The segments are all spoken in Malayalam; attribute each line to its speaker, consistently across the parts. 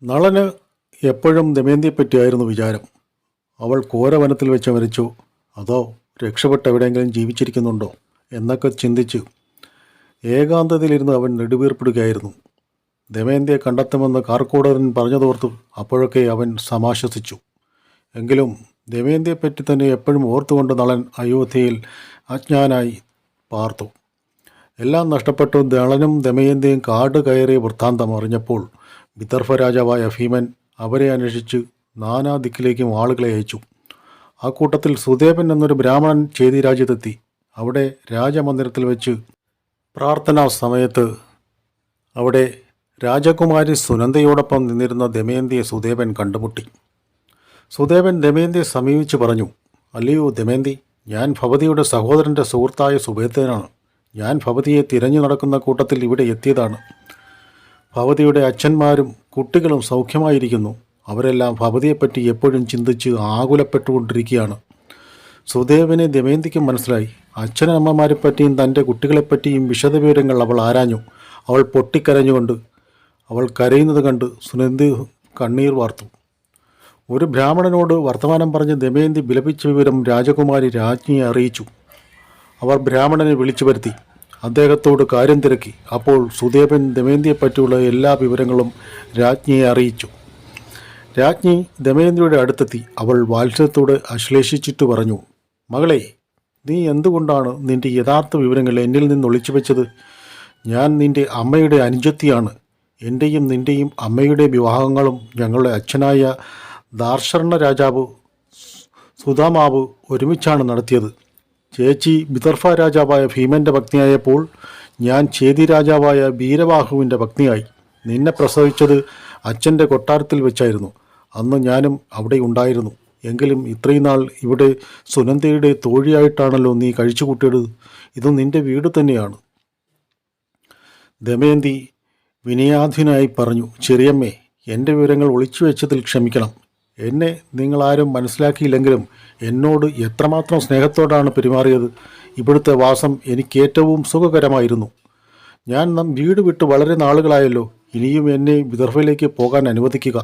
Speaker 1: നളന് എപ്പോഴും ദമയന്തിയെപ്പറ്റിയായിരുന്നു വിചാരം. അവൾ ഘോരവനത്തിൽ വെച്ച് മരിച്ചോ അതോ രക്ഷപ്പെട്ട് എവിടെയെങ്കിലും ജീവിച്ചിരിക്കുന്നുണ്ടോ എന്നൊക്കെ ചിന്തിച്ച് ഏകാന്തതയിലിരുന്ന് അവൻ നെടുവീർപ്പിടുകയായിരുന്നു. ദമയന്തിയെ കണ്ടെത്തുമെന്ന് കാർക്കോടകൻ പറഞ്ഞതോർത്തു അപ്പോഴൊക്കെ അവൻ സമാശ്വസിച്ചു. എങ്കിലും ദമയന്തിയെപ്പറ്റി തന്നെ എപ്പോഴും ഓർത്തുകൊണ്ട് നളൻ അയോധ്യയിൽ അജ്ഞാനായി പാർത്തു. എല്ലാം നഷ്ടപ്പെട്ടു നളനും ദമയന്തിയും കാട് കയറിയ വൃത്താന്തം അറിഞ്ഞപ്പോൾ വിദർഭ രാജാവായ ഭീമൻ അവരെ അന്വേഷിച്ച് നാനാ ദിക്കിലേക്കും ആളുകളെ അയച്ചു. ആ കൂട്ടത്തിൽ സുദേവൻ എന്നൊരു ബ്രാഹ്മണൻ ചേതി രാജ്യത്തെത്തി. അവിടെ രാജമന്ദിരത്തിൽ വെച്ച് പ്രാർത്ഥനാ സമയത്ത് അവിടെ രാജകുമാരി സുനന്ദയോടൊപ്പം നിന്നിരുന്ന ദമയന്തിയെ സുദേവൻ കണ്ടുമുട്ടി. സുദേവൻ ദമയന്തിയെ സമീപിച്ച് പറഞ്ഞു, അല്ലയോ ദമയന്തി, ഞാൻ ഭവതിയുടെ സഹോദരൻ്റെ സുഹൃത്തായ സുഭേദ്രനാണ്. ഞാൻ ഭവതിയെ തിരഞ്ഞു നടക്കുന്ന കൂട്ടത്തിൽ ഇവിടെ എത്തിയതാണ്. ഭവതിയുടെ അച്ഛന്മാരും കുട്ടികളും സൗഖ്യമായിരിക്കുന്നു. അവരെല്ലാം ഭവതിയെപ്പറ്റി എപ്പോഴും ചിന്തിച്ച് ആകുലപ്പെട്ടുകൊണ്ടിരിക്കുകയാണ്. സുദേവനെ ദമയന്തിക്കും മനസ്സിലായി. അച്ഛനമ്മമാരെപ്പറ്റിയും തൻ്റെ കുട്ടികളെപ്പറ്റിയും വിശദവിവരങ്ങൾ അവൾ ആരാഞ്ഞു. അവൾ പൊട്ടിക്കരഞ്ഞുകൊണ്ട് അവൾ കരയുന്നത് കണ്ട് സുനന്ദി കണ്ണീർ വാർത്തു. ഒരു ബ്രാഹ്മണനോട് വർത്തമാനം പറഞ്ഞ് ദമയന്തി വിലപിച്ച വിവരം രാജകുമാരി രാജ്ഞിയെ അറിയിച്ചു. അവർ ബ്രാഹ്മണനെ വിളിച്ചു വരുത്തി അദ്ദേഹത്തോട് കാര്യം തിരക്കി. അപ്പോൾ സുദേവൻ ദമയന്തിയെപ്പറ്റിയുള്ള എല്ലാ വിവരങ്ങളും രാജ്ഞിയെ അറിയിച്ചു. രാജ്ഞി ദമയന്തിയുടെ അടുത്തെത്തി. അവൾ വാത്സല്യത്തോട് ആശ്ലേഷിച്ചിട്ട് പറഞ്ഞു, മകളെ, നീ എന്തുകൊണ്ടാണ് നിൻ്റെ യഥാർത്ഥ വിവരങ്ങൾ എന്നിൽ നിന്ന് ഒളിച്ചു വെച്ചത്? ഞാൻ നിൻ്റെ അമ്മയുടെ അനുജത്തിയാണ്. എൻ്റെയും നിൻ്റെയും അമ്മയുടെ വിവാഹങ്ങളും ഞങ്ങളുടെ അച്ഛനായ ദാർശർണ രാജാവ് സുധാമാവ് ഒരുമിച്ചാണ് നടത്തിയത്. ചേച്ചി വിദർഭ രാജാവായ ഭീമൻ്റെ പത്നിയായപ്പോൾ ഞാൻ ചേതി രാജാവായ വീരബാഹുവിൻ്റെ പത്നിയായി. നിന്നെ പ്രസവിച്ചത് അച്ഛൻ്റെ കൊട്ടാരത്തിൽ വെച്ചായിരുന്നു. അന്ന് ഞാനും അവിടെ ഉണ്ടായിരുന്നു. എങ്കിലും ഇത്രയും നാൾ ഇവിടെ സുനന്ദയുടെ തോഴിയായിട്ടാണല്ലോ നീ കഴിച്ചു കൂട്ടിയത്. ഇത് നിൻ്റെ വീട് തന്നെയാണ്. ദമയന്തി വിനയാധീനായി പറഞ്ഞു, ചെറിയമ്മേ, എൻ്റെ വിവരങ്ങൾ ഒളിച്ചു വെച്ചതിൽ ക്ഷമിക്കണം. എന്നെ നിങ്ങളാരും മനസ്സിലാക്കിയില്ലെങ്കിലും എന്നോട് എത്രമാത്രം സ്നേഹത്തോടാണ് പെരുമാറിയത്. ഇവിടുത്തെ വാസം എനിക്കേറ്റവും സുഖകരമായിരുന്നു. ഞാൻ വീട് വിട്ട് വളരെ നാളുകളായല്ലോ. ഇനിയും എന്നെ വിദർഭയിലേക്ക് പോകാൻ അനുവദിക്കുക.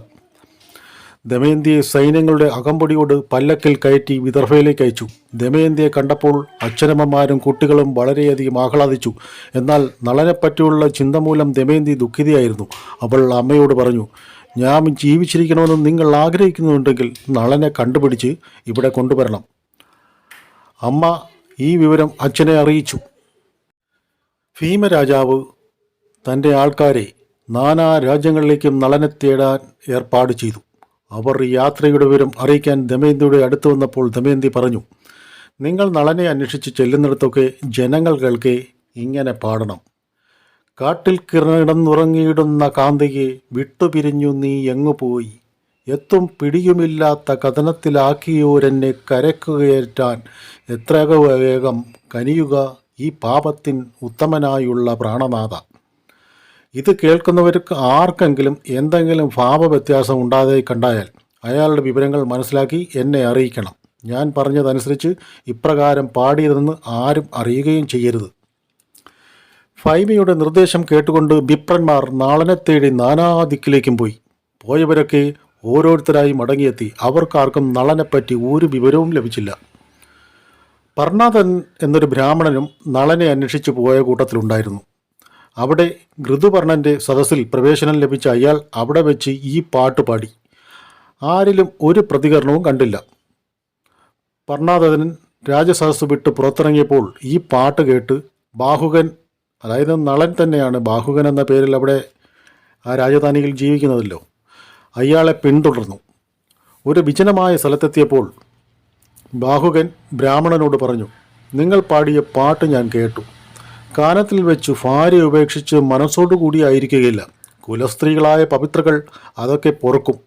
Speaker 1: ദമയന്തിയെ സൈന്യങ്ങളുടെ അകമ്പടിയോട് പല്ലക്കിൽ കയറ്റി വിദർഭയിലേക്ക് അയച്ചു. ദമയന്തിയെ കണ്ടപ്പോൾ അച്ഛനമ്മമാരും കുട്ടികളും വളരെയധികം ആഹ്ലാദിച്ചു. എന്നാൽ നളനെപ്പറ്റിയുള്ള ചിന്ത മൂലം ദമയന്തി ദുഃഖിതയായിരുന്നു. അവൾ അമ്മയോട് പറഞ്ഞു, ഞാൻ ജീവിച്ചിരിക്കണമെന്ന് നിങ്ങൾ ആഗ്രഹിക്കുന്നുണ്ടെങ്കിൽ നളനെ കണ്ടുപിടിച്ച് ഇവിടെ കൊണ്ടുവരണം. അമ്മ ഈ വിവരം അച്ഛനെ അറിയിച്ചു. ഭീമരാജാവ് തൻ്റെ ആൾക്കാരെ നാനാ രാജ്യങ്ങളിലേക്കും നളനെ തേടാൻ ഏർപ്പാട് ചെയ്തു. അവർ യാത്രയുടെ വിവരം അറിയിക്കാൻ ദമയന്തിയുടെ അടുത്ത് വന്നപ്പോൾ ദമയന്തി പറഞ്ഞു, നിങ്ങൾ നളനെ അന്വേഷിച്ച് ചെല്ലുന്നിടത്തൊക്കെ ജനങ്ങൾ കേൾക്കെ ഇങ്ങനെ പാടണം. കാട്ടിൽ കിടന്നുറങ്ങിയിടുന്ന കാന്തിയെ വിട്ടുപിരിഞ്ഞു നീ എങ്ങുപോയി, എത്തും പിടിയുമില്ലാത്ത കഥനത്തിലാക്കിയോരെന്നെ കരക്കുകയറ്റാൻ എത്ര വേഗം കനിയുക ഈ പാപത്തിൻ ഉത്തമനായുള്ള പ്രാണനാഥ. ഇത് കേൾക്കുന്നവർക്ക് ആർക്കെങ്കിലും എന്തെങ്കിലും ഭാവവ്യത്യാസം ഉണ്ടാതെ കണ്ടായാൽ അയാളുടെ വിവരങ്ങൾ മനസ്സിലാക്കി എന്നെ അറിയിക്കണം. ഞാൻ പറഞ്ഞതനുസരിച്ച് ഇപ്രകാരം പാടിയതെന്ന് ആരും അറിയുകയും ചെയ്യരുത്. ഫൈമിയുടെ നിർദ്ദേശം കേട്ടുകൊണ്ട് വിപ്രന്മാർ നാളനെ തേടി നാനാ ദിക്കിലേക്കും പോയി. പോയവരൊക്കെ ഓരോരുത്തരായി മടങ്ങിയെത്തി. അവർക്കാർക്കും നളനെപ്പറ്റി ഒരു വിവരവും ലഭിച്ചില്ല. പർണാദൻ എന്നൊരു ബ്രാഹ്മണനും നളനെ അന്വേഷിച്ചു പോയ കൂട്ടത്തിലുണ്ടായിരുന്നു. അവിടെ ഋതുപർണൻ്റെ സദസ്സിൽ പ്രവേശനം ലഭിച്ച അയാൾ അവിടെ വെച്ച് ഈ പാട്ട് പാടി. ആരിലും ഒരു പ്രതികരണവും കണ്ടില്ല. പർണാദൻ രാജസദസ് വിട്ട് പുറത്തിറങ്ങിയപ്പോൾ ഈ പാട്ട് കേട്ട് ബാഹുകൻ, അതായത് നളൻ തന്നെയാണ്, ബാഹുകൻ എന്ന പേരിൽ അവിടെ ആ രാജധാനിയിൽ ജീവിക്കുന്നതല്ലോ, അയാളെ പിന്തുടർന്നു. ഒരു വിജനമായ സ്ഥലത്തെത്തിയപ്പോൾ ബാഹുകൻ ബ്രാഹ്മണനോട് പറഞ്ഞു, നിങ്ങൾ പാടിയ പാട്ട് ഞാൻ കേട്ടു. കാനത്തിൽ വെച്ച് ഭാര്യ ഉപേക്ഷിച്ച് മനസ്സോടുകൂടിയായിരിക്കുകയില്ല. കുലസ്ത്രീകളായ പവിത്രകൾ അതൊക്കെ പൊറുക്കും.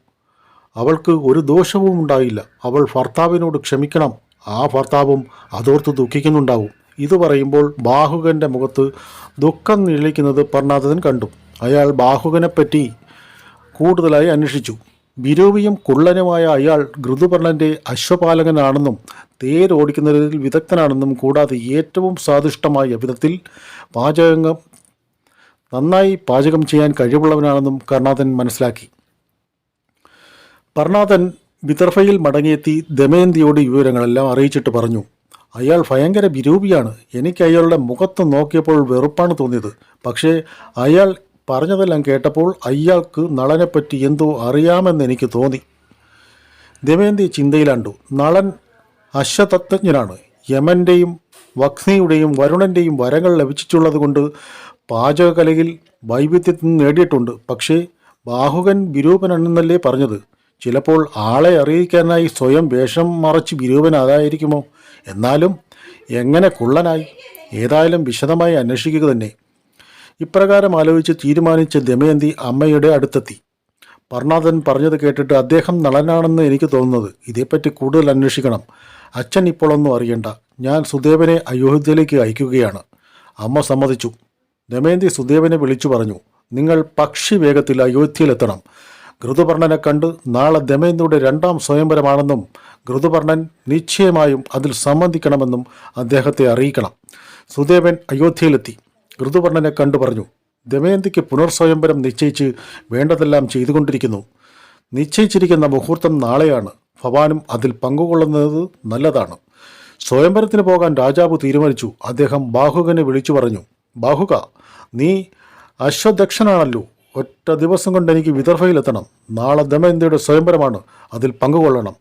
Speaker 1: അവൾക്ക് ഒരു ദോഷവും ഉണ്ടായില്ല. അവൾ ഭർത്താവിനോട് ക്ഷമിക്കണം. ആ ഭർത്താവും അതോർത്ത് ദുഃഖിക്കുന്നുണ്ടാവും. ഇത് പറയുമ്പോൾ ബാഹുകൻ്റെ മുഖത്ത് ദുഃഖം നിഴലിക്കുന്നത് പർണാദൻ കണ്ടു. അയാൾ ബാഹുകനെപ്പറ്റി കൂടുതലായി അന്വേഷിച്ചു. വിരൂപിയും കുള്ളനുമായ അയാൾ ഋതുപർണൻ്റെ അശ്വപാലകനാണെന്നും തേരോടിക്കുന്നതിൽ വിദഗ്ധനാണെന്നും കൂടാതെ ഏറ്റവും സ്വാദിഷ്ടമായ വിധത്തിൽ നന്നായി പാചകം ചെയ്യാൻ കഴിവുള്ളവനാണെന്നും കർണാദൻ മനസ്സിലാക്കി. പർണാതൻ വിദർഭയിൽ മടങ്ങിയെത്തി ദമയന്തിയോട് വിവരങ്ങളെല്ലാം അറിയിച്ചിട്ട് പറഞ്ഞു, അയാൾ ഭയങ്കര വിരൂപിയാണ്. എനിക്ക് അയാളുടെ മുഖത്ത് നോക്കിയപ്പോൾ വെറുപ്പാണ് തോന്നിയത്. പക്ഷേ അയാൾ പറഞ്ഞതെല്ലാം കേട്ടപ്പോൾ അയാൾക്ക് നളനെപ്പറ്റി എന്തോ അറിയാമെന്ന് എനിക്ക് തോന്നി. ദമയന്തി ചിന്തയിലാണ്ടു. നളൻ അശ്വതത്വജ്ഞനാണ്. യമൻ്റെയും വക്നിയുടെയും വരുണൻ്റെയും വരങ്ങൾ ലഭിച്ചിട്ടുള്ളത് കൊണ്ട് പാചകകലയിൽ വൈവിധ്യത്തിൽ നേടിയിട്ടുണ്ട്. പക്ഷേ ബാഹുകൻ വിരൂപനാണെന്നല്ലേ പറഞ്ഞത്? ചിലപ്പോൾ ആളെ അറിയിക്കാനായി സ്വയം വേഷം മറച്ച് വിരൂപനാതായിരിക്കുമോ? എന്നാലും എങ്ങനെ കുള്ളനായി? ഏതായാലും വിശദമായി അന്വേഷിക്കുക തന്നെ. ഇപ്രകാരം ആലോചിച്ച് തീരുമാനിച്ച ദമയന്തി അമ്മയുടെ അടുത്തെത്തി. പർണാതൻ പറഞ്ഞത് കേട്ടിട്ട് അദ്ദേഹം നളനാണെന്ന് എനിക്ക് തോന്നുന്നത്. ഇതേപ്പറ്റി കൂടുതൽ അന്വേഷിക്കണം. അച്ഛൻ ഇപ്പോഴൊന്നും അറിയണ്ട. ഞാൻ സുദേവനെ അയോധ്യയിലേക്ക് അയക്കുകയാണ്. അമ്മ സമ്മതിച്ചു. ദമയന്തി സുദേവനെ വിളിച്ചു പറഞ്ഞു, നിങ്ങൾ പക്ഷി വേഗത്തിൽ അയോധ്യയിലെത്തണം. ഋതുപർണനെ കണ്ട് നാളെ ദമയന്തിയുടെ 2ാം സ്വയംവരമാണെന്നും ഋതുപർണൻ നിശ്ചയമായും അതിൽ സംബന്ധിക്കണമെന്നും അദ്ദേഹത്തെ അറിയിക്കണം. സുദേവൻ അയോധ്യയിലെത്തി. ഋതുപർണനെ കണ്ടു പറഞ്ഞു, ദമയന്തിക്ക് പുനർസ്വയംവരം നിശ്ചയിച്ച് വേണ്ടതെല്ലാം ചെയ്തുകൊണ്ടിരിക്കുന്നു. നിശ്ചയിച്ചിരിക്കുന്ന മുഹൂർത്തം നാളെയാണ്. ഭവാനും അതിൽ പങ്കുകൊള്ളുന്നത് നല്ലതാണ്. സ്വയംവരത്തിന് പോകാൻ രാജാവ് തീരുമാനിച്ചു. അദ്ദേഹം ബാഹുകനെ വിളിച്ചു പറഞ്ഞു, ബാഹുക, നീ അശ്വദക്ഷനാണല്ലോ. ഒറ്റ ദിവസം കൊണ്ട് എനിക്ക് വിദർഭയിലെത്തണം. നാളെ ദമയന്തിയുടെ സ്വയംവരമാണ്. അതിൽ പങ്കുകൊള്ളണം.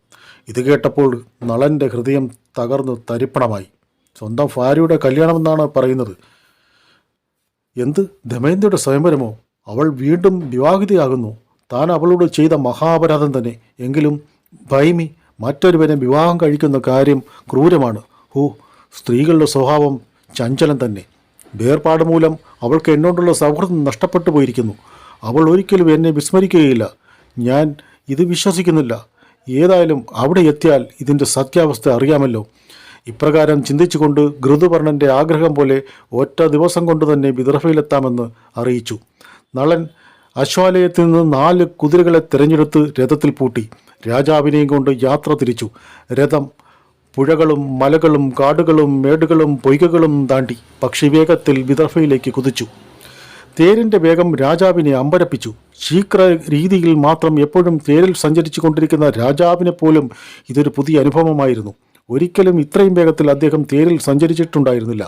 Speaker 1: ഇത് കേട്ടപ്പോൾ നളൻ്റെ ഹൃദയം തകർന്നു തരിപ്പണമായി. സ്വന്തം ഭാര്യയുടെ കല്യാണമെന്നാണ് പറയുന്നത്. എന്ത്, ദമയന്തിയുടെ സ്വയംവരമോ? അവൾ വീണ്ടും വിവാഹിതയാകുന്നു. താൻ അവളോട് ചെയ്ത മഹാപരാധം തന്നെ. എങ്കിലും ഭൈമി മറ്റൊരുവനെ വിവാഹം കഴിക്കുന്ന കാര്യം ക്രൂരമാണ്. സ്ത്രീകളുടെ സ്വഭാവം ചഞ്ചലം തന്നെ. വേർപാട് മൂലം അവൾക്ക് എന്നോടുള്ള സൗഹൃദം നഷ്ടപ്പെട്ടു പോയിരിക്കുന്നു. അവൾ ഒരിക്കലും എന്നെ വിസ്മരിക്കുകയില്ല. ഞാൻ ഇത് വിശ്വസിക്കുന്നില്ല. ഏതായാലും അവിടെ എത്തിയാൽ ഇതിൻ്റെ സത്യാവസ്ഥ അറിയാമല്ലോ. ഇപ്രകാരം ചിന്തിച്ചുകൊണ്ട് ഋതുപർണൻ്റെ ആഗ്രഹം പോലെ ഒറ്റ ദിവസം കൊണ്ട് തന്നെ വിദർഭയിലെത്താമെന്ന് അറിയിച്ചു. നളൻ അശ്വാലയത്തിൽ നിന്ന് 4 കുതിരകളെ തിരഞ്ഞെടുത്ത് രഥത്തിൽ പൂട്ടി രാജാവിനെയും കൊണ്ട് യാത്ര തിരിച്ചു. രഥം പുഴകളും മലകളും കാടുകളും മേടുകളും പൊയ്കകളും താണ്ടി പക്ഷിവേഗത്തിൽ വിദർഭയിലേക്ക് കുതിച്ചു. തേരിൻ്റെ വേഗം രാജാവിനെ അമ്പരപ്പിച്ചു. ശീഘ്ര രീതിയിൽ മാത്രം എപ്പോഴും തേരിൽ സഞ്ചരിച്ചു കൊണ്ടിരിക്കുന്ന രാജാവിനെ പോലും ഇതൊരു പുതിയ അനുഭവമായിരുന്നു. ഒരിക്കലും ഇത്രയും വേഗത്തിൽ അദ്ദേഹം തേരിൽ സഞ്ചരിച്ചിട്ടുണ്ടായിരുന്നില്ല.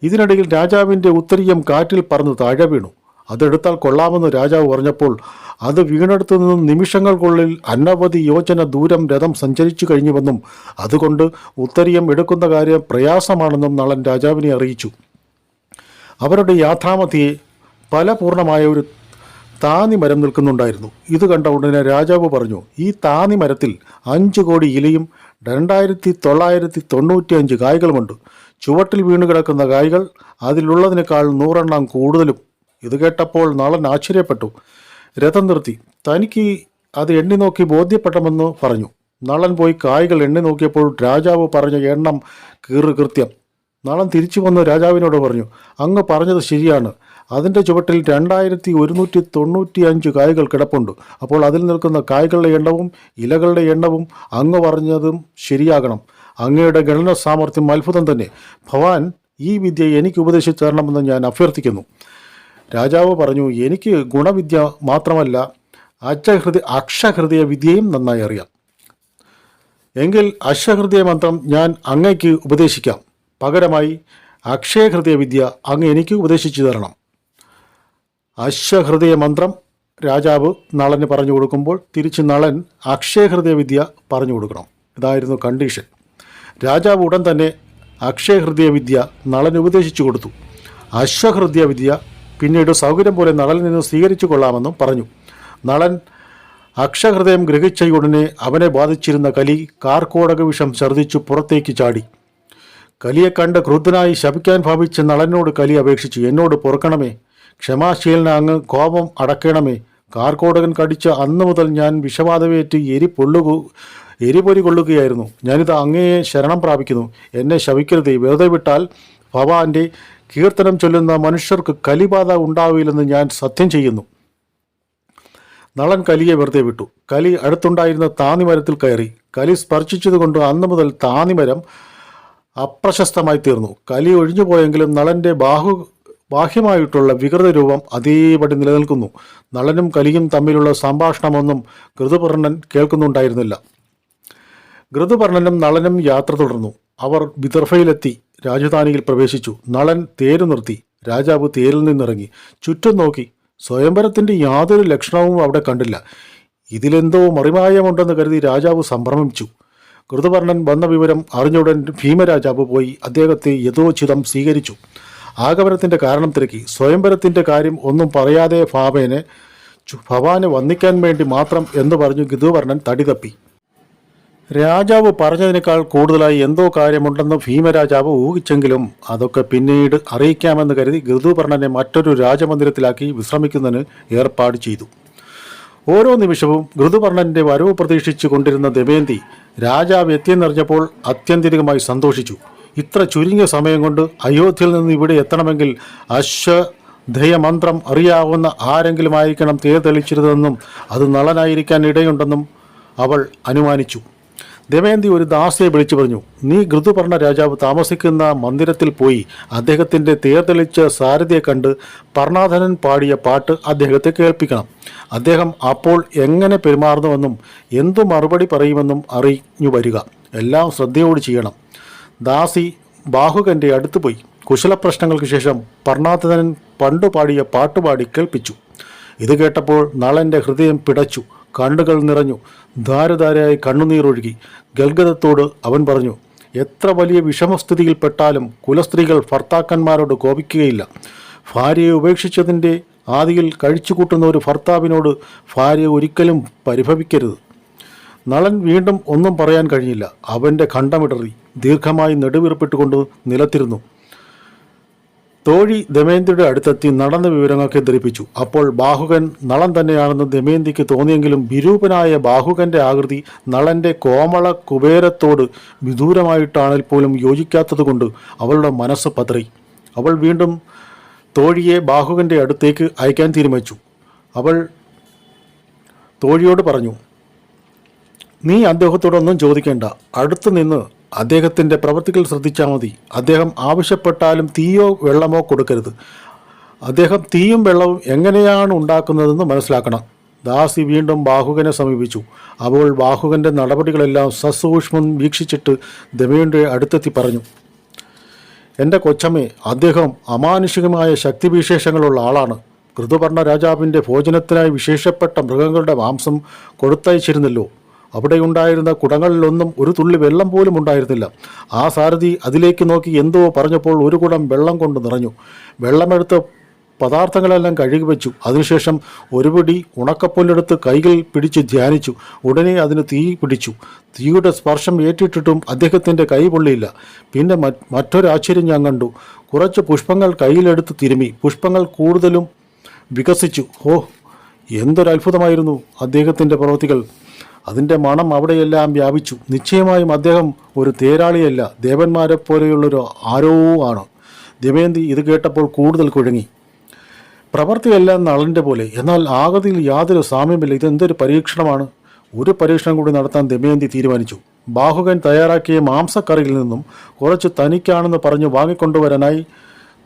Speaker 1: ഇതിനിടയിൽ രാജാവിൻ്റെ ഉത്തരീയം കാറ്റിൽ പറന്ന് താഴെ വീണു. അതെടുത്താൽ കൊള്ളാമെന്ന് രാജാവ് പറഞ്ഞപ്പോൾ അത് വീണെടുത്തു നിന്നും നിമിഷങ്ങൾക്കുള്ളിൽ അനവധി യോജന ദൂരം രഥം സഞ്ചരിച്ചു കഴിഞ്ഞുവെന്നും അതുകൊണ്ട് ഉത്തരീയം എടുക്കുന്ന കാര്യം പ്രയാസമാണെന്നും നളൻ രാജാവിനെ അറിയിച്ചു. അവരുടെ യാത്രാമധ്യേ ഫലപൂർണമായ ഒരു താന്നിമരം നിൽക്കുന്നുണ്ടായിരുന്നു. ഇത് കണ്ട ഉടനെ രാജാവ് പറഞ്ഞു, ഈ താന്നിമരത്തിൽ 5 കോടി ഇലയും 2995 കായ്കളുമുണ്ട്. ചുവട്ടിൽ വീണു കിടക്കുന്ന കായ്കൾ അതിലുള്ളതിനേക്കാൾ 100 എണ്ണം കൂടുതലും. ഇത് കേട്ടപ്പോൾ നളൻ ആശ്ചര്യപ്പെട്ടു. രഥം നിർത്തി. തനിക്ക് അത് എണ്ണി നോക്കി ബോധ്യപ്പെട്ടമെന്ന് പറഞ്ഞു. നളൻ പോയി കായ്കൾ എണ്ണി നോക്കിയപ്പോൾ രാജാവ് പറഞ്ഞ എണ്ണം കൃത്യം. നളൻ തിരിച്ചു വന്ന് രാജാവിനോട് പറഞ്ഞു, അങ്ങ് പറഞ്ഞത് ശരിയാണ്. അതിൻ്റെ ചുവട്ടിൽ 2195 കായ്കൾ കിടപ്പുണ്ട്. അപ്പോൾ അതിൽ നിൽക്കുന്ന കായ്കളുടെ എണ്ണവും ഇലകളുടെ എണ്ണവും അങ്ങ് പറഞ്ഞതും ശരിയാകണം. അങ്ങയുടെ ഗണന സാമർഥ്യം അത്ഭുതം തന്നെ. ഭവാൻ ഈ വിദ്യ എനിക്ക് ഉപദേശിച്ചു തരണമെന്ന് ഞാൻ അഭ്യർത്ഥിക്കുന്നു. രാജാവ് പറഞ്ഞു, എനിക്ക് ഗുണവിദ്യ മാത്രമല്ല അക്ഷഹൃദയ വിദ്യയും നന്നായി അറിയാം. എങ്കിൽ അശ്വഹൃദയ മന്ത്രം ഞാൻ അങ്ങയ്ക്ക് ഉപദേശിക്കാം. പകരമായി അക്ഷയഹൃദയ വിദ്യ അങ്ങ് എനിക്ക് ഉപദേശിച്ചു തരണം. അശ്വഹൃദയ മന്ത്രം രാജാവ് നളന് പറഞ്ഞു കൊടുക്കുമ്പോൾ തിരിച്ച് നളൻ അക്ഷയഹൃദയ വിദ്യ പറഞ്ഞു കൊടുക്കണം. ഇതായിരുന്നു കണ്ടീഷൻ. രാജാവ് ഉടൻ തന്നെ അക്ഷയഹൃദയ വിദ്യ നളന് ഉപദേശിച്ചു കൊടുത്തു. അശ്വഹൃദയ വിദ്യ പിന്നീട് സൗകര്യം പോലെ നളനിൽ നിന്ന് സ്വീകരിച്ചു കൊള്ളാമെന്നും പറഞ്ഞു. നളൻ അക്ഷഹൃദയം ഗ്രഹിച്ച ഉടനെ അവനെ ബാധിച്ചിരുന്ന കലി കാർക്കോടക വിഷം ഛർദ്ദിച്ചു പുറത്തേക്ക് ചാടി. കലിയെ കണ്ട് ക്രുദ്ധനായി ശപിക്കാൻ ഭാവിച്ച നളനോട് കലി അപേക്ഷിച്ചു, എന്നോട് പൊറുക്കണമേ, ക്ഷമാശീലന അങ്ങ് കോപം അടക്കണമേ. കാർക്കോടകൻ കടിച്ച അന്നു മുതൽ ഞാൻ വിഷബാധവേറ്റ് എരിപൊരി കൊള്ളുകയായിരുന്നു. ഞാനിത് അങ്ങയെ ശരണം പ്രാപിക്കുന്നു. എന്നെ ശപിക്കരുതേ. വെറുതെ വിട്ടാൽ ഭവാന്റെ കീർത്തനം ചൊല്ലുന്ന മനുഷ്യർക്ക് കലിബാധ ഉണ്ടാവില്ലെന്ന് ഞാൻ സത്യം ചെയ്യുന്നു. നളൻ കലിയെ വെറുതെ വിട്ടു. കലി അടുത്തുണ്ടായിരുന്ന താന്നിമരത്തിൽ കയറി. കലി സ്പർശിച്ചതുകൊണ്ട് അന്നു മുതൽ താന്നിമരം അപ്രശസ്തമായി തീർന്നു. കലി ഒഴിഞ്ഞുപോയെങ്കിലും നളൻ്റെ ബാഹ്യമായിട്ടുള്ള വികൃത രൂപം അതേപടി നിലനിൽക്കുന്നു. നളനും കലിയും തമ്മിലുള്ള സംഭാഷണമൊന്നും ഋതുപർണൻ കേൾക്കുന്നുണ്ടായിരുന്നില്ല. ഋതുപർണനും നളനും യാത്ര തുടർന്നു. അവർ വിദർഭയിലെത്തി രാജധാനിയിൽ പ്രവേശിച്ചു. നളൻ തേര് നിർത്തി. രാജാവ് തേരിൽ നിന്നിറങ്ങി ചുറ്റും നോക്കി. സ്വയംവരത്തിൻ്റെ യാതൊരു ലക്ഷണവും അവിടെ കണ്ടില്ല. ഇതിലെന്തോ മറിമായമുണ്ടെന്ന് കരുതി രാജാവ് സംഭ്രമിച്ചു. ഋതുപർണൻ വന്ന വിവരം അറിഞ്ഞുടൻ ഭീമരാജാവ് പോയി അദ്ദേഹത്തെ യഥോചിതം സ്വീകരിച്ചു. ആഗമനത്തിൻ്റെ കാരണം തിരക്കി. സ്വയംവരത്തിൻ്റെ കാര്യം ഒന്നും പറയാതെ ഭവാനെ വന്ദിക്കാൻ വേണ്ടി മാത്രം എന്ന് പറഞ്ഞു ഋതുപർണൻ തടി തപ്പി. രാജാവ് പറഞ്ഞതിനേക്കാൾ കൂടുതലായി എന്തോ കാര്യമുണ്ടെന്ന് ഭീമരാജാവ് ഊഹിച്ചെങ്കിലും അതൊക്കെ പിന്നീട് അറിയിക്കാമെന്ന് കരുതി ഋതുപർണനെ മറ്റൊരു രാജമന്ദിരത്തിലാക്കി വിശ്രമിക്കുന്നതിന് ഏർപ്പാട് ചെയ്തു. ഓരോ നിമിഷവും ഋതുപർണന്റെ വരവ് പ്രതീക്ഷിച്ചു കൊണ്ടിരുന്ന ദമയന്തി രാജാവ് എത്തിയെന്നറിഞ്ഞപ്പോൾ അത്യന്തികമായി സന്തോഷിച്ചു. ഇത്ര ചുരുങ്ങിയ സമയം കൊണ്ട് അയോധ്യയിൽ നിന്ന് ഇവിടെ എത്തണമെങ്കിൽ അശ്വധയമന്ത്രം അറിയാവുന്ന ആരെങ്കിലും ആയിരിക്കണം തേർ തെളിച്ചിരുന്നതെന്നും അത് നളനായിരിക്കാൻ ഇടയുണ്ടെന്നും അവൾ അനുമാനിച്ചു. ദമയന്തി ഒരു ദാസിയെ വിളിച്ചു പറഞ്ഞു, നീ ഋതുപർണ രാജാവ് താമസിക്കുന്ന മന്ദിരത്തിൽ പോയി അദ്ദേഹത്തിൻ്റെ തേർ തെളിച്ച സാരഥിയെ കണ്ട് പർണാധനൻ പാടിയ പാട്ട് അദ്ദേഹത്തെ കേൾപ്പിക്കണം. അദ്ദേഹം അപ്പോൾ എങ്ങനെ പെരുമാറുന്നുവെന്നും എന്തു മറുപടി പറയുമെന്നും അറിഞ്ഞു വരിക. എല്ലാം ശ്രദ്ധയോട് ചെയ്യണം. ദാസി ബാഹുകൻ്റെ അടുത്ത് പോയി കുശലപ്രശ്നങ്ങൾക്ക് ശേഷം പർണാധനൻ പണ്ടു പാടിയ പാട്ടുപാടി കേൾപ്പിച്ചു. ഇത് കേട്ടപ്പോൾ നളൻ്റെ ഹൃദയം പിടച്ചു. കണ്ണുകൾ നിറഞ്ഞു. ധാരധാരയായി കണ്ണുനീരൊഴുകി. ഗൽഗതത്തോട് അവൻ പറഞ്ഞു, എത്ര വലിയ വിഷമസ്ഥിതിയിൽപ്പെട്ടാലും കുലസ്ത്രീകൾ ഭർത്താക്കന്മാരോട് കോപിക്കുകയില്ല. ഭാര്യയെ ഉപേക്ഷിച്ചതിൻ്റെ ആദിയിൽ കഴിച്ചുകൂട്ടുന്ന ഒരു ഭർത്താവിനോട് ഭാര്യ ഒരിക്കലും പരിഭവിക്കരുത്. നളൻ വീണ്ടും ഒന്നും പറയാൻ കഴിഞ്ഞില്ല. അവൻ്റെ ഖണ്ഡമിടറി ദീർഘമായി നെടുവീർപ്പിട്ടുകൊണ്ട് നിലത്തിരുന്നു. തോഴി ദമയന്തിയുടെ അടുത്തെത്തി നടന്ന വിവരങ്ങളൊക്കെ ധരിപ്പിച്ചു. അപ്പോൾ ബാഹുകൻ നളൻ തന്നെയാണെന്ന് ദമയന്തിക്ക് തോന്നിയെങ്കിലും വിരൂപനായ ബാഹുകൻ്റെ ആകൃതി നളൻ്റെ കോമള കുബേരത്തോട് വിദൂരമായിട്ടാണെങ്കിൽ പോലും യോജിക്കാത്തതുകൊണ്ട് അവളുടെ മനസ്സ് പതറി. അവൾ വീണ്ടും തോഴിയെ ബാഹുകൻ്റെ അടുത്തേക്ക് അയക്കാൻ തീരുമാനിച്ചു. അവൾ തോഴിയോട് പറഞ്ഞു, നീ അദ്ദേഹത്തോടൊന്നും ചോദിക്കേണ്ട. അടുത്തു നിന്ന് അദ്ദേഹത്തിൻ്റെ പ്രവൃത്തികൾ ശ്രദ്ധിച്ചാൽ മതി. അദ്ദേഹം ആവശ്യപ്പെട്ടാലും തീയോ വെള്ളമോ കൊടുക്കരുത്. അദ്ദേഹം തീയും വെള്ളവും എങ്ങനെയാണ് ഉണ്ടാക്കുന്നതെന്ന് മനസ്സിലാക്കണം. ദാസി വീണ്ടും ബാഹുകനെ സമീപിച്ചു. അവൾ ബാഹുകൻ്റെ നടപടികളെല്ലാം സസൂക്ഷ്മം വീക്ഷിച്ചിട്ട് ദമയന്തിയുടെ അടുത്തെത്തി പറഞ്ഞു, എൻ്റെ കൊച്ചമ്മേ, അദ്ദേഹം അമാനുഷികമായ ശക്തിവിശേഷങ്ങളുള്ള ആളാണ്. ഋതുപർണ രാജാവിൻ്റെ ഭോജനത്തിനായി വിശേഷപ്പെട്ട മൃഗങ്ങളുടെ മാംസം കൊടുത്തയച്ചിരുന്നല്ലോ. അവിടെയുണ്ടായിരുന്ന കുടങ്ങളിലൊന്നും ഒരു തുള്ളി വെള്ളം പോലും ഉണ്ടായിരുന്നില്ല. ആ സാരഥി അതിലേക്ക് നോക്കി എന്തോ പറഞ്ഞപ്പോൾ ഒരു കുടം വെള്ളം കൊണ്ട് നിറഞ്ഞു. വെള്ളമെടുത്ത് പദാർത്ഥങ്ങളെല്ലാം കഴുകി വെച്ചു. അതിനുശേഷം ഒരു പിടി ഉണക്കപ്പുല്ലെടുത്ത് കൈകൾ പിടിച്ച് ധ്യാനിച്ചു. ഉടനെ അതിന് തീ പിടിച്ചു. തീയുടെ സ്പർശം ഏറ്റിട്ടിട്ടും അദ്ദേഹത്തിൻ്റെ കൈ പൊള്ളിയില്ല. പിന്നെ മറ്റൊരാശ്ചര്യം ഞാൻ കണ്ടു. കുറച്ച് പുഷ്പങ്ങൾ കയ്യിലെടുത്ത് തിരുമി. പുഷ്പങ്ങൾ കൂടുതലും വികസിച്ചു. ഓ, എന്തൊരത്ഭുതമായിരുന്നു അദ്ദേഹത്തിൻ്റെ പ്രവൃത്തികൾ! അതിൻ്റെ മണം അവിടെയെല്ലാം വ്യാപിച്ചു. നിശ്ചയമായും അദ്ദേഹം ഒരു തേരാളിയല്ല, ദേവന്മാരെ പോലെയുള്ളൊരു ആരോ ആണ്. ദമയന്തി ഇത് കേട്ടപ്പോൾ കൂടുതൽ കുഴങ്ങി. പ്രവൃത്തിയെല്ലാം നളൻ്റെ പോലെ, എന്നാൽ ആകൃതിയിൽ യാതൊരു സാമ്യമില്ല. ഇതെന്തൊരു പരീക്ഷണമാണ്! ഒരു പരീക്ഷണം കൂടി നടത്താൻ ദമയന്തി തീരുമാനിച്ചു. ബാഹുകൻ തയ്യാറാക്കിയ മാംസക്കറിയിൽ നിന്നും കുറച്ച് തനിക്കാണെന്ന് പറഞ്ഞ് വാങ്ങിക്കൊണ്ടുവരാനായി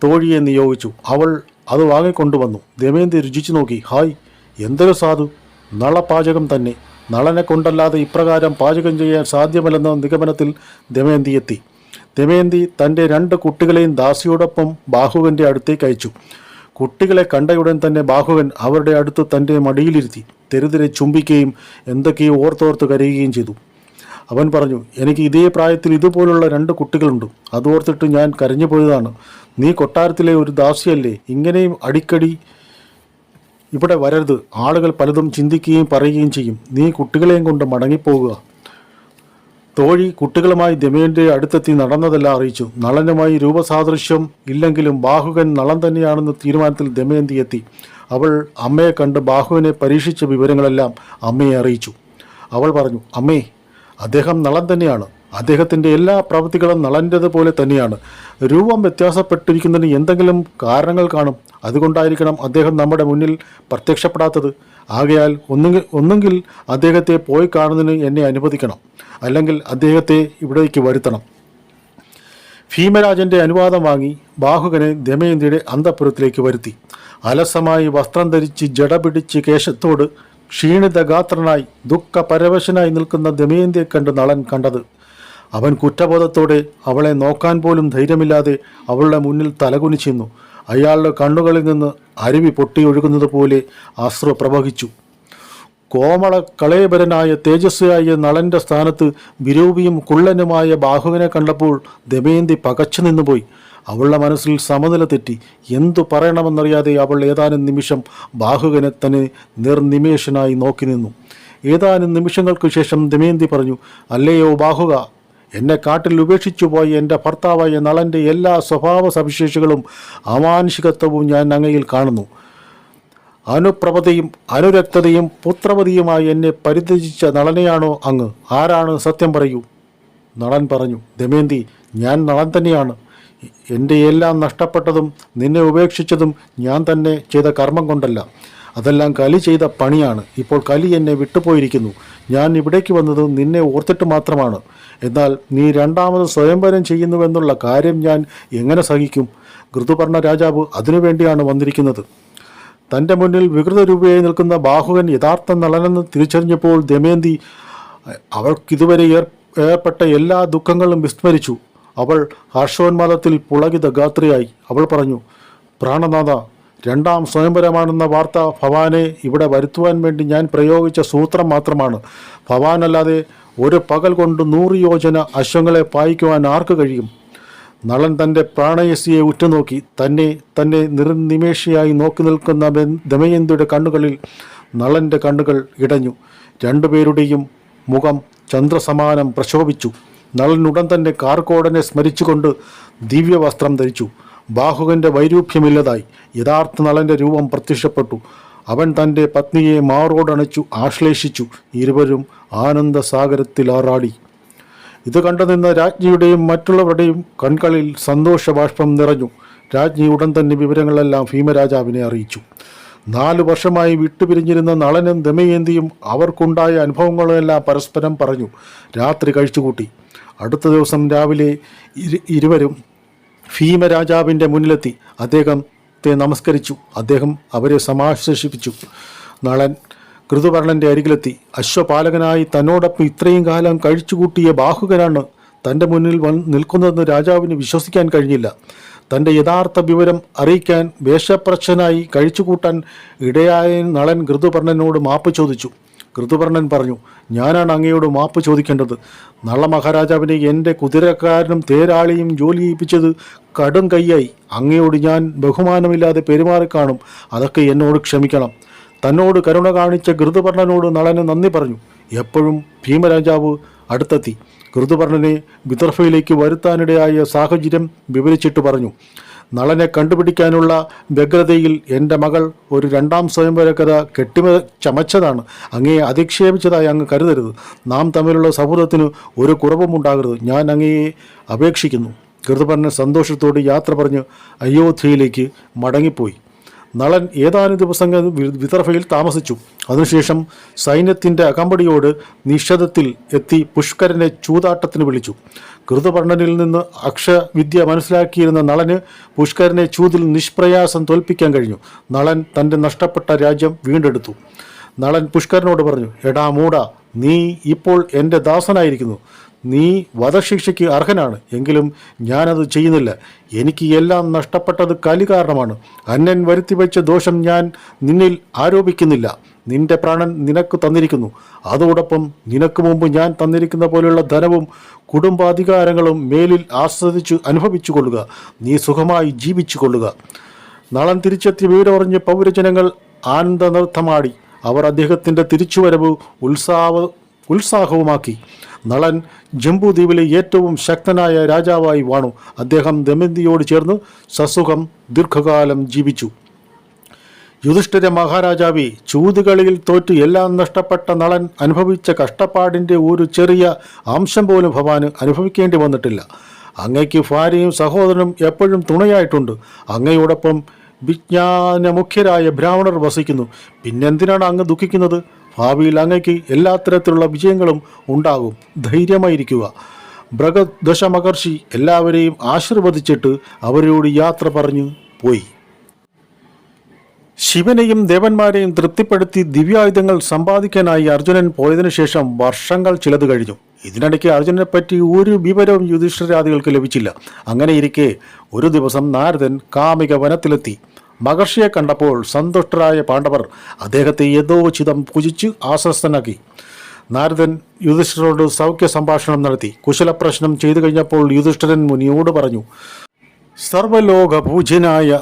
Speaker 1: തോഴിയെ നിയോഗിച്ചു. അവൾ അത് വാങ്ങിക്കൊണ്ടുവന്നു. ദമയന്തി രുചിച്ചു നോക്കി. ഹായ്, എന്തൊരു സാധു! നളപാചകം തന്നെ. നളനെ കൊണ്ടല്ലാതെ ഇപ്രകാരം പാചകം ചെയ്യാൻ സാധ്യമല്ലെന്ന നിഗമനത്തിൽ ദമയന്തി എത്തി. ദമയന്തി തൻ്റെ 2 കുട്ടികളെയും ദാസിയോടൊപ്പം ബാഹുകൻ്റെ അടുത്തേക്ക് അയച്ചു. കുട്ടികളെ കണ്ടയുടൻ തന്നെ ബാഹുകൻ അവരുടെ അടുത്ത് തൻ്റെ മടിയിലിരുത്തി തെരുതിരെ ചുംബിക്കുകയും എന്തൊക്കെയോ ഓർത്തോർത്ത് കരയുകയും ചെയ്തു. അവൻ പറഞ്ഞു, എനിക്ക് ഇതേ പ്രായത്തിൽ ഇതുപോലുള്ള 2 കുട്ടികളുണ്ട്. അതോർത്തിട്ട് ഞാൻ കരഞ്ഞു പോയതാണ്. നീ കൊട്ടാരത്തിലെ ഒരു ദാസിയല്ലേ? ഇങ്ങനെയും അടിക്കടി ഇവിടെ വരരുത്. ആളുകൾ പലതും ചിന്തിക്കുകയും പറയുകയും ചെയ്യും. നീ കുട്ടികളെയും കൊണ്ട് മടങ്ങിപ്പോകുക. തോഴി കുട്ടികളുമായി ദമയന്തിയുടെ അടുത്തെത്തി നടന്നതെല്ലാം അറിയിച്ചു. നളനുമായി രൂപസാദൃശ്യം ഇല്ലെങ്കിലും ബാഹുകൻ നളൻ തന്നെയാണെന്ന് തീരുമാനത്തിൽ ദമയന്തി എത്തി. അവൾ അമ്മയെ കണ്ട് ബാഹുവിനെ പരീക്ഷിച്ച വിവരങ്ങളെല്ലാം അമ്മയെ അറിയിച്ചു. അവൾ പറഞ്ഞു, അമ്മേ, അദ്ദേഹം നളൻ തന്നെയാണ്. അദ്ദേഹത്തിൻ്റെ എല്ലാ പ്രവൃത്തികളും നളൻ്റേത് പോലെ തന്നെയാണ്. രൂപം വ്യത്യാസപ്പെട്ടിരിക്കുന്നതിന് എന്തെങ്കിലും കാരണങ്ങൾ കാണും. അതുകൊണ്ടായിരിക്കണം അദ്ദേഹം നമ്മുടെ മുന്നിൽ പ്രത്യക്ഷപ്പെടാത്തത്. ആകയാൽ ഒന്നുകിൽ അദ്ദേഹത്തെ പോയി കാണുന്നതിന് എന്നെ അനുവദിക്കണം, അല്ലെങ്കിൽ അദ്ദേഹത്തെ ഇവിടേക്ക് വരുത്തണം. ഭീമരാജന്റെ അനുവാദം വാങ്ങി ബാഹുകനെ ദമയന്തിയുടെ അന്തഃപുരത്തിലേക്ക് വരുത്തി. അലസമായി വസ്ത്രം ധരിച്ച് ജട പിടിച്ച് കേശത്തോട് ക്ഷീണിതഗാത്രനായി ദുഃഖപരവശനായി നിൽക്കുന്ന ദമയന്തിയെ കണ്ട് നളൻ കണ്ടത്. അവൻ കുറ്റബോധത്തോടെ അവളെ നോക്കാൻ പോലും ധൈര്യമില്ലാതെ അവളുടെ മുന്നിൽ തലകുനിച്ചിരുന്നു. അയാളുടെ കണ്ണുകളിൽ നിന്ന് അരുവി പൊട്ടിയൊഴുകുന്നത് പോലെ അശ്രു പ്രവഹിച്ചു. കോമള കളയബരനായ തേജസ്വിയായ നളന്റെ സ്ഥാനത്ത് വിരൂപിയും കുള്ളനുമായ ബാഹുവിനെ കണ്ടപ്പോൾ ദമയന്തി പകച്ചു നിന്നുപോയി. അവളുടെ മനസ്സിൽ സമനില തെറ്റി. എന്തു പറയണമെന്നറിയാതെ അവൾ ഏതാനും നിമിഷം ബാഹുവിനെ തന്നെ നിർനിമേഷനായി നോക്കി നിന്നു. ഏതാനും നിമിഷങ്ങൾക്ക് ശേഷം ദമയന്തി പറഞ്ഞു, അല്ലയോ ബാഹുക, എന്നെ കാട്ടിൽ ഉപേക്ഷിച്ചു പോയ എൻ്റെ ഭർത്താവായ നളൻ്റെ എല്ലാ സ്വഭാവ സവിശേഷങ്ങളും അമാനുഷികത്വവും ഞാൻ അങ്ങയിൽ കാണുന്നു. അനുപ്രഭതയും അനുരക്തതയും പുത്രവതിയുമായി എന്നെ പരിത്യജിച്ച നളനെയാണോ അങ്ങ്? ആരാണ്? സത്യം പറയൂ. നളൻ പറഞ്ഞു, ദമയന്തി, ഞാൻ നളൻ തന്നെയാണ്. എൻ്റെ എല്ലാം നഷ്ടപ്പെട്ടതും നിന്നെ ഉപേക്ഷിച്ചതും ഞാൻ തന്നെ ചെയ്ത കർമ്മം കൊണ്ടല്ല. അതെല്ലാം കലി ചെയ്ത പണിയാണ്. ഇപ്പോൾ കലി എന്നെ വിട്ടുപോയിരിക്കുന്നു. ഞാൻ ഇവിടേക്ക് വന്നത് നിന്നെ ഓർത്തിട്ട് മാത്രമാണ്. എന്നാൽ നീ രണ്ടാമത് സ്വയംവരം ചെയ്യുന്നുവെന്നുള്ള കാര്യം ഞാൻ എങ്ങനെ സഹിക്കും? ഋതുപർണ രാജാവ് അതിനുവേണ്ടിയാണ് വന്നിരിക്കുന്നത്. തൻ്റെ മുന്നിൽ വികൃതരൂപയായി നിൽക്കുന്ന ബാഹുകൻ യഥാർത്ഥ നളനെന്ന് തിരിച്ചറിഞ്ഞപ്പോൾ ദമയന്തി അവൾക്കിതുവരെ ഏർപ്പെട്ട എല്ലാ ദുഃഖങ്ങളും വിസ്മരിച്ചു. അവൾ ഹർഷോന്മാദത്തിൽ പുളകിത ഗാത്രിയായി. അവൾ പറഞ്ഞു, പ്രാണനാഥ, രണ്ടാം സ്വയംവരമാണെന്ന വാർത്ത ഭവാനെ ഇവിടെ വരുത്തുവാൻ വേണ്ടി ഞാൻ പ്രയോഗിച്ച സൂത്രം മാത്രമാണ്. ഭവാനല്ലാതെ ഒരു പകൽ കൊണ്ട് 100 യോജന അശ്വങ്ങളെ പായിക്കുവാൻ ആർക്ക് കഴിയും? നളൻ തൻ്റെ പ്രാണയസിയെ ഉറ്റുനോക്കി. തന്നെ നിർനിമേഷയായി നോക്കി നിൽക്കുന്ന ദമയന്തിയുടെ കണ്ണുകളിൽ നളൻ്റെ കണ്ണുകൾ ഇടഞ്ഞു. രണ്ടുപേരുടെയും മുഖം ചന്ദ്രസമാനം പ്രശോഭിച്ചു. നളൻ ഉടൻ തന്നെ കാർക്കോടനെ സ്മരിച്ചുകൊണ്ട് ദിവ്യവസ്ത്രം ധരിച്ചു. ബാഹുകൻ്റെ വൈരൂപ്യമില്ലതായി യഥാർത്ഥ നളൻ്റെ രൂപം പ്രത്യക്ഷപ്പെട്ടു. അവൻ തൻ്റെ പത്നിയെ മാറോടണച്ചു ആശ്ലേഷിച്ചു. ഇരുവരും ആനന്ദസാഗരത്തിൽ ആറാടി. ഇത് കണ്ടുനിന്ന രാജ്ഞിയുടെയും മറ്റുള്ളവരുടെയും കൺകളിൽ സന്തോഷബാഷ്പം നിറഞ്ഞു. രാജ്ഞി ഉടൻ തന്നെ വിവരങ്ങളെല്ലാം ഭീമരാജാവിനെ അറിയിച്ചു. 4 വർഷമായി വിട്ടുപിരിഞ്ഞിരുന്ന നളനും ദമയന്തിയും അവർക്കുണ്ടായ അനുഭവങ്ങളെല്ലാം പരസ്പരം പറഞ്ഞു. രാത്രി കഴിച്ചുകൂട്ടി. അടുത്ത ദിവസം രാവിലെ ഇരുവരും ഭീമരാജാവിൻ്റെ മുന്നിലെത്തി. അദ്ദേഹത്തെ നമസ്കരിച്ചു. അദ്ദേഹം അവരെ സമാശ്വസിപ്പിച്ചു. നളൻ ഋതുപർണൻ്റെ അരികിലെത്തി. അശ്വപാലകനായി തന്നോടൊപ്പം ഇത്രയും കാലം കഴിച്ചുകൂട്ടിയ ബാഹുകനാണ് തൻ്റെ മുന്നിൽ നിൽക്കുന്നതെന്ന് രാജാവിന് വിശ്വസിക്കാൻ കഴിഞ്ഞില്ല. തൻ്റെ യഥാർത്ഥ വിവരം അറിയിക്കാൻ വേഷപ്രച്ഛനായി കഴിച്ചുകൂട്ടാൻ ഇടയായ നളൻ ഋതുപർണനോട് മാപ്പ് ചോദിച്ചു. ഋതുപർണൻ പറഞ്ഞു, ഞാനാണ് അങ്ങയോട് മാപ്പ് ചോദിക്കേണ്ടത്. നള മഹാരാജാവിനെ എൻ്റെ കുതിരക്കാരനും തേരാളിയും ജോലി ചെയ്യിപ്പിച്ചത് കടും കൈയായി. അങ്ങയോട് ഞാൻ ബഹുമാനമില്ലാതെ പെരുമാറിക്കാണും. അതൊക്കെ എന്നോട് ക്ഷമിക്കണം. തന്നോട് കരുണ കാണിച്ച ഋതുപർണനോട് നളന് നന്ദി പറഞ്ഞു. എപ്പോഴും ഭീമരാജാവ് അടുത്തെത്തി ഋതുപർണനെ വിദർഭയിലേക്ക് വരുത്താനിടയായ സാഹചര്യം വിവരിച്ചിട്ട് പറഞ്ഞു, നളനെ കണ്ടുപിടിക്കാനുള്ള വ്യഗ്രതയിൽ എൻ്റെ മകൾ ഒരു രണ്ടാം സ്വയംവര കഥ ചമച്ചതാണ്. അങ്ങയെ അധിക്ഷേപിച്ചതായി അങ്ങ് കരുതരുത്. നാം തമ്മിലുള്ള സൗഹൃദത്തിന് ഒരു കുറവും ഉണ്ടാകരുത്. ഞാൻ അങ്ങയെ അപേക്ഷിക്കുന്നു. ഋതുപർണൻ സന്തോഷത്തോട് യാത്ര പറഞ്ഞ് അയോധ്യയിലേക്ക് മടങ്ങിപ്പോയി. നളൻ ഏതാനും ദിവസങ്ങൾ വിദർഭയിൽ താമസിച്ചു. അതിനുശേഷം സൈന്യത്തിൻ്റെ അകമ്പടിയോട് നിഷധത്തിൽ എത്തി പുഷ്കരനെ ചൂതാട്ടത്തിന് വിളിച്ചു. ഋതുപർണനിൽ നിന്ന് അക്ഷവിദ്യ മനസ്സിലാക്കിയിരുന്ന നളന് പുഷ്കരനെ ചൂതിൽ നിഷ്പ്രയാസം തോൽപ്പിക്കാൻ കഴിഞ്ഞു. നളൻ തൻ്റെ നഷ്ടപ്പെട്ട രാജ്യം വീണ്ടെടുത്തു. നളൻ പുഷ്കരനോട് പറഞ്ഞു, എടാ മൂട, നീ ഇപ്പോൾ എൻ്റെ ദാസനായിരിക്കുന്നു. നീ വധശിക്ഷയ്ക്ക് അർഹനാണ്. എങ്കിലും ഞാനത് ചെയ്യുന്നില്ല. എനിക്ക് എല്ലാം നഷ്ടപ്പെട്ടത് കലി കാരണമാണ്. അന്യൻ വരുത്തിവെച്ച ദോഷം ഞാൻ നിന്നിൽ ആരോപിക്കുന്നില്ല. നിന്റെ പ്രാണൻ നിനക്ക് തന്നിരിക്കുന്നു. അതോടൊപ്പം നിനക്ക് മുമ്പ് ഞാൻ തന്നിരിക്കുന്ന പോലെയുള്ള ധനവും കുടുംബാധികാരങ്ങളും മേലിൽ ആസ്വദിച്ച് അനുഭവിച്ചു കൊള്ളുക. നീ സുഖമായി ജീവിച്ചു കൊള്ളുക. നളൻ തിരിച്ചെത്തിയ വിവരമറിഞ്ഞ് പൗരജനങ്ങൾ ആനന്ദ നൃത്തമാടി. അവർ അദ്ദേഹത്തിൻ്റെ തിരിച്ചുവരവ് ഉത്സാഹവുമാക്കി. നളൻ ജംബൂദ്വീപിലെ ഏറ്റവും ശക്തനായ രാജാവായി വാണു. അദ്ദേഹം ദമയന്തിയോട് ചേർന്ന് സസുഖം ദീർഘകാലം ജീവിച്ചു. യുധിഷ്ഠിര മഹാരാജാവേ, ചൂതുകളിയിൽ തോറ്റ് എല്ലാം നഷ്ടപ്പെട്ട നളൻ അനുഭവിച്ച കഷ്ടപ്പാടിൻ്റെ ഒരു ചെറിയ അംശം പോലും ഭവാന് അനുഭവിക്കേണ്ടി വന്നിട്ടില്ല. അങ്ങയ്ക്ക് ഭാര്യയും സഹോദരനും എപ്പോഴും തുണയായിട്ടുണ്ട്. അങ്ങയോടൊപ്പം വിജ്ഞാനമുഖ്യരായ ബ്രാഹ്മണർ വസിക്കുന്നു. പിന്നെന്തിനാണ് അങ്ങ് ദുഃഖിക്കുന്നത്? ഭാവിയിൽ അങ്ങയ്ക്ക് എല്ലാ തരത്തിലുള്ള വിജയങ്ങളും ഉണ്ടാകും. ധൈര്യമായിരിക്കുക. ബൃഹദശ മഹർഷി എല്ലാവരെയും ആശീർവദിച്ചിട്ട് അവരോട് യാത്ര പറഞ്ഞു പോയി. ശിവനെയും ദേവന്മാരെയും തൃപ്തിപ്പെടുത്തി ദിവ്യായുധങ്ങൾ സമ്പാദിക്കാനായി അർജുനൻ പോയതിനു ശേഷം വർഷങ്ങൾ ചിലത് കഴിഞ്ഞു. ഇതിനിടയ്ക്ക് അർജുനനെപ്പറ്റി ഒരു വിവരവും യുധിഷ്ഠിരാദികൾക്ക് ലഭിച്ചില്ല. അങ്ങനെയിരിക്കെ ഒരു ദിവസം നാരദൻ കാമിക വനത്തിലെത്തി. മഹർഷിയെ കണ്ടപ്പോൾ സന്തുഷ്ടരായ പാണ്ഡവർ അദ്ദേഹത്തെ യഥോചിതം പൂജിച്ച് ആശ്വസ്തനാക്കി. നാരദൻ യുധിഷ്ഠിരോട് സൗഖ്യ സംഭാഷണം നടത്തി. കുശലപ്രശ്നം ചെയ്തു കഴിഞ്ഞപ്പോൾ യുധിഷ്ഠിരൻ മുനിയോട് പറഞ്ഞു, സർവലോക പൂജ്യനായ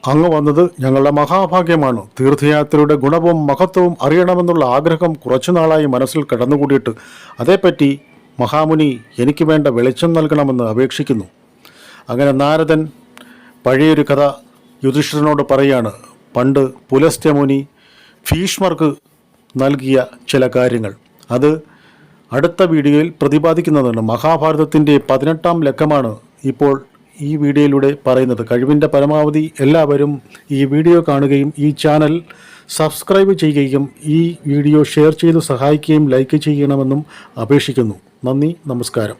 Speaker 1: അങ്ങ് വന്നത് ഞങ്ങളുടെ മഹാഭാഗ്യമാണ്. തീർത്ഥയാത്രയുടെ ഗുണവും മഹത്വവും അറിയണമെന്നുള്ള ആഗ്രഹം കുറച്ചുനാളായി മനസ്സിൽ കടന്നുകൂടിയിട്ട് അതേപ്പറ്റി മഹാമുനി എനിക്ക് വേണ്ട വെളിച്ചം നൽകണമെന്ന് അപേക്ഷിക്കുന്നു. അങ്ങനെ നാരദൻ പഴയൊരു കഥ യുധിഷ്ഠിരനോട് പറയാണ്. പണ്ട് പുലസ്ത്യമുനി ഭീഷ്മർക്ക് നൽകിയ ചില കാര്യങ്ങൾ. അത് അടുത്ത വീഡിയോയിൽ പ്രതിപാദിക്കുന്നതാണ്. മഹാഭാരതത്തിൻ്റെ 18-ാം ലക്കമാണ് ഇപ്പോൾ ഈ വീഡിയോയിലൂടെ പറയുന്നത്. കഴിവിൻ്റെ പരമാവധി എല്ലാവരും ഈ വീഡിയോ കാണുകയും ഈ ചാനൽ സബ്സ്ക്രൈബ് ചെയ്യുകയും ഈ വീഡിയോ ഷെയർ ചെയ്ത് സഹായിക്കുകയും ലൈക്ക് ചെയ്യണമെന്നും അപേക്ഷിക്കുന്നു. നന്ദി, നമസ്കാരം.